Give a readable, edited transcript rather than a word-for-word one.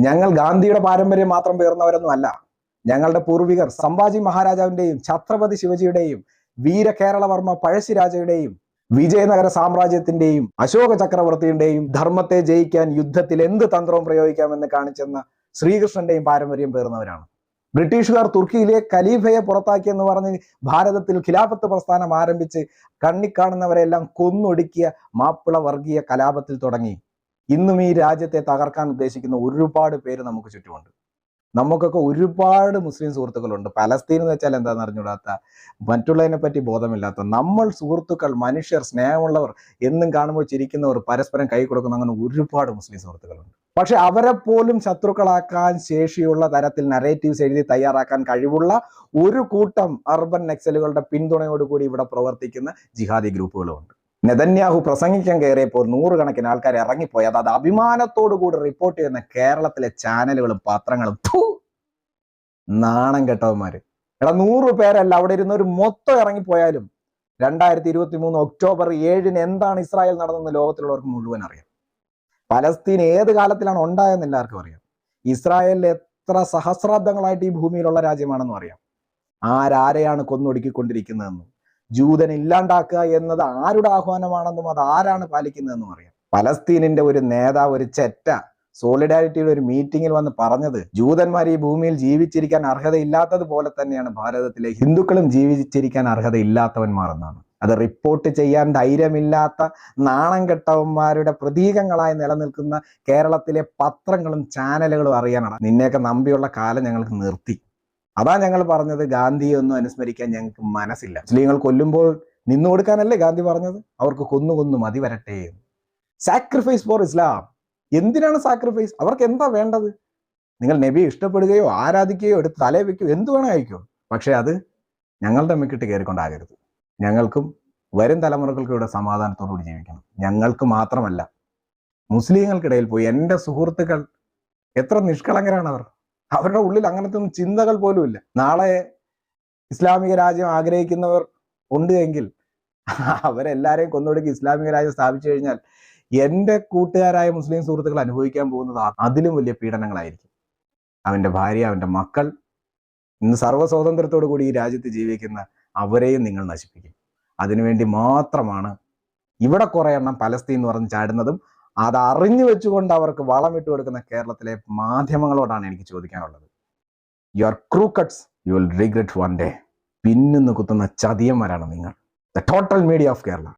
ഞങ്ങൾ ഗാന്ധിയുടെ പാരമ്പര്യം മാത്രം പേർന്നവരൊന്നും അല്ല. ഞങ്ങളുടെ പൂർവികർ സംഭാജി മഹാരാജാവിന്റെയും ഛത്രപതി ശിവജിയുടെയും വീരകേരളവർമ്മ പഴശ്ശിരാജയുടെയും വിജയനഗര സാമ്രാജ്യത്തിന്റെയും അശോക ചക്രവർത്തിയുടെയും ധർമ്മത്തെ ജയിക്കാൻ യുദ്ധത്തിൽ എന്ത് തന്ത്രവും പ്രയോഗിക്കാമെന്ന് കാണിച്ചെന്ന ശ്രീകൃഷ്ണന്റെയും പാരമ്പര്യം പേർന്നവരാണ്. ബ്രിട്ടീഷുകാർ തുർക്കിയിലെ ഖലീഫയെ പുറത്താക്കിയെന്ന് പറഞ്ഞ് ഭാരതത്തിൽ ഖിലാഫത്ത് പ്രസ്ഥാനം ആരംഭിച്ച് കണ്ണിക്കാണുന്നവരെല്ലാം കൊന്നൊടുക്കിയ മാപ്പിള വർഗീയ കലാപത്തിൽ തുടങ്ങി ഇന്നും ഈ രാജ്യത്തെ തകർക്കാൻ ഉദ്ദേശിക്കുന്ന ഒരുപാട് പേര് നമുക്ക് ചുറ്റുമുണ്ട്. നമുക്കൊക്കെ ഒരുപാട് മുസ്ലിം സുഹൃത്തുക്കളുണ്ട്. പലസ്തീൻ എന്ന് വെച്ചാൽ എന്താണെന്ന് അറിഞ്ഞുകൂടാത്ത, മറ്റുള്ളതിനെ പറ്റി ബോധമില്ലാത്ത, നമ്മൾ സുഹൃത്തുക്കൾ, മനുഷ്യർ, സ്നേഹമുള്ളവർ, എന്നും കാണുമ്പോൾ ചിരിക്കുന്നവർ, പരസ്പരം കൈ കൊടുക്കുന്ന അങ്ങനെ ഒരുപാട് മുസ്ലിം സുഹൃത്തുക്കളുണ്ട്. പക്ഷെ അവരെ പോലും ശത്രുക്കളാക്കാൻ ശേഷിയുള്ള തരത്തിൽ നരേറ്റീവ്സ് എഴുതി തയ്യാറാക്കാൻ കഴിവുള്ള ഒരു കൂട്ടം അർബൻ നക്സലുകളുടെ പിന്തുണയോടുകൂടി ഇവിടെ പ്രവർത്തിക്കുന്ന ജിഹാദി ഗ്രൂപ്പുകളുമുണ്ട്. നെതന്യാഹു പ്രസംഗിക്കാൻ കയറിയപ്പോൾ നൂറുകണക്കിന് ആൾക്കാർ ഇറങ്ങിപ്പോയി. അത് അഭിമാനത്തോടു കൂടി റിപ്പോർട്ട് ചെയ്യുന്ന കേരളത്തിലെ ചാനലുകളും പത്രങ്ങളും നാണം കെട്ടവന്മാര്. 100 പേരല്ല, അവിടെ ഇരുന്നൊരു മൊത്തം ഇറങ്ങിപ്പോയാലും 2023 ഒക്ടോബർ 7 എന്താണ് ഇസ്രായേൽ നടന്നെന്ന് ലോകത്തിലുള്ളവർക്ക് മുഴുവൻ അറിയാം. പലസ്തീൻ ഏത് കാലത്തിലാണ് ഉണ്ടായെന്ന് എല്ലാവർക്കും അറിയാം. ഇസ്രായേലിൽ എത്ര സഹസ്രാബ്ദങ്ങളായിട്ട് ഈ ഭൂമിയിലുള്ള രാജ്യമാണെന്നും അറിയാം. ആരാരെയാണ് കൊന്നൊടുക്കിക്കൊണ്ടിരിക്കുന്നതെന്നും ജൂതനെ ഇല്ലാണ്ടാക്കുക എന്നത് ആരുടെ ആഹ്വാനമാണെന്നും അത് ആരാണ് പാലിക്കുന്നതെന്നും അറിയാം. പലസ്തീനിന്റെ ഒരു നേതാവ്, ഒരു ചെറ്റ, സോളിഡാരിറ്റിയുടെ ഒരു മീറ്റിംഗിൽ വന്ന് പറഞ്ഞത് ജൂതന്മാർ ഈ ഭൂമിയിൽ ജീവിച്ചിരിക്കാൻ അർഹതയില്ലാത്തതുപോലെ തന്നെയാണ് ഭാരതത്തിലെ ഹിന്ദുക്കളും ജീവിച്ചിരിക്കാൻ അർഹതയില്ലാത്തവന്മാർ എന്നാണ്. അത് റിപ്പോർട്ട് ചെയ്യാൻ ധൈര്യമില്ലാത്ത നാണം കെട്ടവന്മാരുടെ പ്രതീകങ്ങളായി നിലനിൽക്കുന്ന കേരളത്തിലെ പത്രങ്ങളും ചാനലുകളും അറിയാനാണ്. നിന്നെയൊക്കെ നമ്പിയുള്ള കാലം ഞങ്ങൾക്ക് നിർത്തി. അതാ ഞങ്ങൾ പറഞ്ഞത്, ഗാന്ധിയെ ഒന്നും അനുസ്മരിക്കാൻ ഞങ്ങൾക്ക് മനസ്സില്ല. മുസ്ലിങ്ങൾ കൊല്ലുമ്പോൾ നിന്നു കൊടുക്കാനല്ലേ ഗാന്ധി പറഞ്ഞത്? അവർക്ക് കൊന്നു മതി വരട്ടെ. സാക്രിഫൈസ് ഫോർ ഇസ്ലാം. എന്തിനാണ് സാക്രിഫൈസ്? അവർക്ക് എന്താ വേണ്ടത്? നിങ്ങൾ നബിയെ ഇഷ്ടപ്പെടുകയോ ആരാധിക്കുകയോ എടുത്ത് തലേ വെക്കുകയോ എന്ത് വേണോ അയക്കോ, പക്ഷെ അത് ഞങ്ങളുടെ അമ്മക്കിട്ട് കയറിക്കൊണ്ടാകരുത്. ഞങ്ങൾക്കും വരും തലമുറകൾക്കും ഇവിടെ സമാധാനത്തോടുകൂടി ജീവിക്കണം. ഞങ്ങൾക്ക് മാത്രമല്ല, മുസ്ലിങ്ങൾക്കിടയിൽ പോയി എൻ്റെ സുഹൃത്തുക്കൾ എത്ര നിഷ്കളങ്കരാണ് അവർ. അവരുടെ ഉള്ളിൽ അങ്ങനത്തെ ഒന്നും ചിന്തകൾ പോലും ഇല്ല. നാളെ ഇസ്ലാമിക രാജ്യം ആഗ്രഹിക്കുന്നവർ ഉണ്ട് എങ്കിൽ അവരെല്ലാരെയും കൊന്നൊടുക്കി ഇസ്ലാമിക രാജ്യം സ്ഥാപിച്ചു കഴിഞ്ഞാൽ എൻ്റെ കൂട്ടുകാരായ മുസ്ലിം സുഹൃത്തുക്കൾ അനുഭവിക്കാൻ പോകുന്നത് അതിലും വലിയ പീഡനങ്ങളായിരിക്കും. അവൻ്റെ ഭാര്യ, അവൻ്റെ മക്കൾ, ഇന്ന് സർവ്വസ്വാതന്ത്ര്യത്തോടു കൂടി ഈ രാജ്യത്ത് ജീവിക്കുന്ന അവരെയും നിങ്ങൾ നശിപ്പിക്കും. അതിനുവേണ്ടി മാത്രമാണ് ഇവിടെ കുറെ എണ്ണം പലസ്തീൻ എന്ന് പറഞ്ഞ് ചാടുന്നതും അത് അറിഞ്ഞു വെച്ചുകൊണ്ട് അവർക്ക് വളമിട്ട് കൊടുക്കുന്ന കേരളത്തിലെ മാധ്യമങ്ങളോടാണ് എനിക്ക് ചോദിക്കാനുള്ളത്. You are crooks, you will regret one day. പിന്നിന്ന് കുത്തുന്ന ചതിയന്മാരാണ് നിങ്ങൾ. The total media of Kerala.